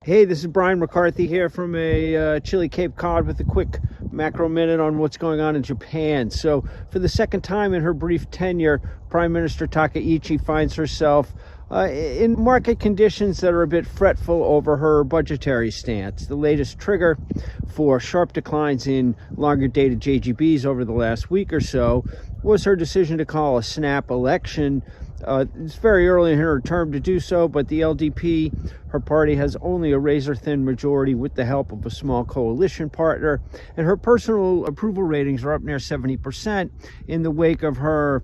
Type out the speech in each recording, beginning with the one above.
Hey, this is Brian McCarthy here from a chilly Cape Cod with a quick macro minute on what's going on in Japan. So for the second time in her brief tenure, Prime Minister Takaichi finds herself in market conditions that are a bit fretful over her budgetary stance. The latest trigger for sharp declines in longer dated JGBs over the last week or so was her decision to call a snap election. It's very early in her term to do so, but the LDP, her party, has only a razor-thin majority with the help of a small coalition partner, and her personal approval ratings are up near 70% in the wake of her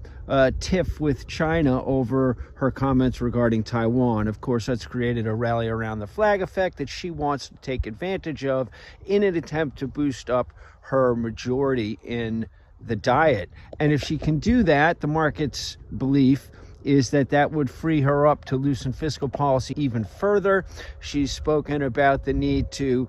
tiff with China over her comments regarding Taiwan. Of course, that's created a rally around the flag effect that she wants to take advantage of in an attempt to boost up her majority in the Diet. And if she can do that, the market's belief is that that would free her up to loosen fiscal policy even further. She's spoken about the need to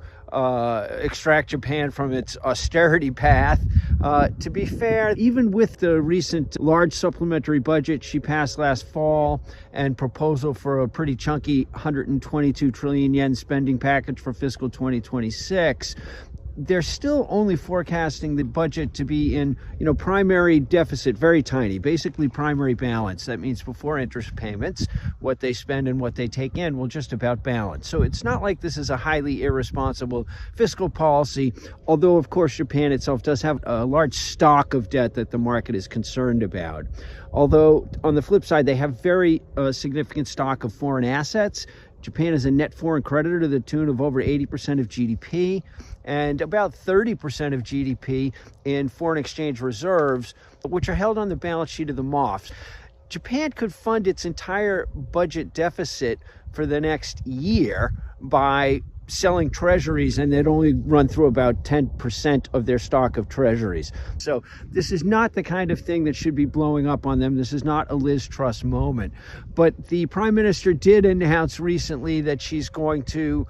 extract Japan from its austerity path. To be fair, even with the recent large supplementary budget she passed last fall and proposal for a pretty chunky 122 trillion yen spending package for fiscal 2026, they're still only forecasting the budget to be in, primary deficit, very tiny, basically primary balance. That means before interest payments, what they spend and what they take in will just about balance. So it's not like this is a highly irresponsible fiscal policy, although, of course, Japan itself does have a large stock of debt that the market is concerned about. Although, on the flip side, they have very significant stock of foreign assets. Japan is a net foreign creditor to the tune of over 80% of GDP and about 30% of GDP in foreign exchange reserves, which are held on the balance sheet of the MOFs. Japan could fund its entire budget deficit for the next year by selling treasuries, and they'd only run through about 10% of their stock of treasuries. So this is not the kind of thing that should be blowing up on them. This is not a Liz Truss moment. But the Prime Minister did announce recently that she's going to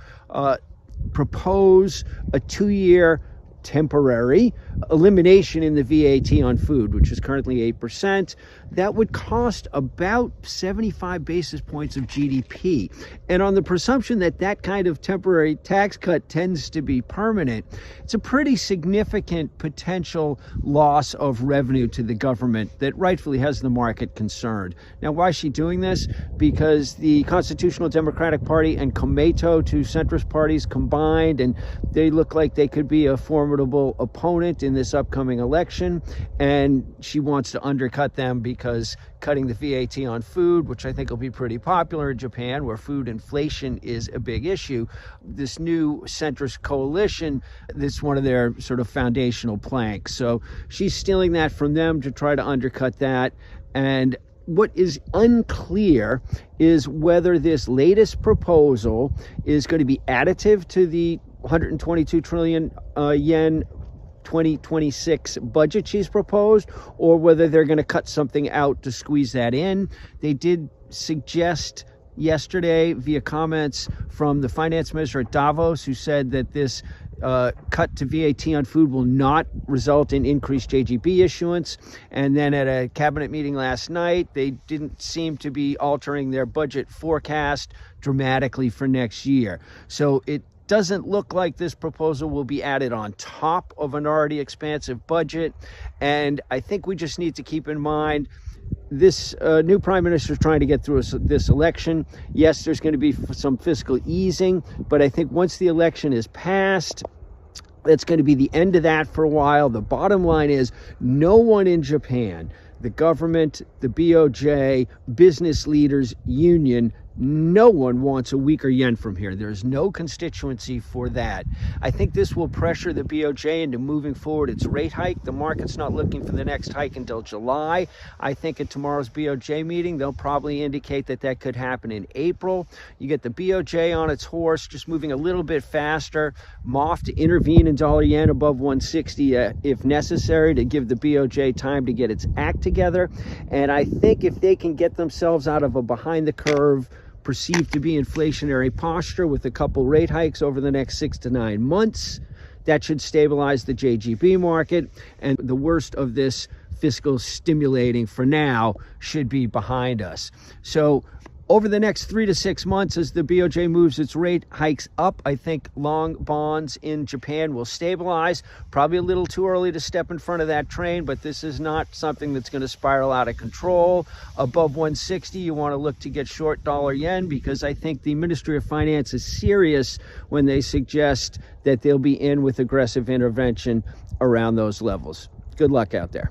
propose a 2-year temporary elimination in the VAT on food, which is currently 8%. That would cost about 75 basis points of GDP. And on the presumption that that kind of temporary tax cut tends to be permanent, it's a pretty significant potential loss of revenue to the government that rightfully has the market concerned. Now, why is she doing this? Because the Constitutional Democratic Party and Komeito, two centrist parties, combined, and they look like they could be a formidable opponent in this upcoming election, and she wants to undercut them because cutting the VAT on food, which I think will be pretty popular in Japan, where food inflation is a big issue, this new centrist coalition, this is one of their sort of foundational planks. So she's stealing that from them to try to undercut that. And what is unclear is whether this latest proposal is going to be additive to the 122 trillion yen 2026 budget she's proposed, or whether they're going to cut something out to squeeze that in. They did suggest yesterday via comments from the finance minister at Davos, who said that this cut to VAT on food will not result in increased JGB issuance. And then at a cabinet meeting last night, they didn't seem to be altering their budget forecast dramatically for next year. So it doesn't look like this proposal will be added on top of an already expansive budget. And I think we just need to keep in mind this new prime minister is trying to get through this election. Yes, there's going to be some fiscal easing, but I think once the election is passed, that's going to be the end of that for a while. The bottom line is no one in Japan, the government, the BOJ, business leaders, union, no one wants a weaker yen from here. There's no constituency for that. I think this will pressure the BOJ into moving forward its rate hike. The market's not looking for the next hike until July. I think at tomorrow's BOJ meeting, they'll probably indicate that that could happen in April. You get the BOJ on its horse, just moving a little bit faster. MOF to intervene in dollar yen above 160 if necessary to give the BOJ time to get its act together. And I think if they can get themselves out of a behind the curve, perceived to be inflationary posture with a couple rate hikes over the next 6 to 9 months, that should stabilize the JGB market, and the worst of this fiscal stimulating for now should be behind us. So Over the next 3 to 6 months, as the BOJ moves its rate hikes up, I think long bonds in Japan will stabilize. Probably a little too early to step in front of that train, but this is not something that's going to spiral out of control. Above 160, you want to look to get short dollar yen, because I think the Ministry of Finance is serious when they suggest that they'll be in with aggressive intervention around those levels. Good luck out there.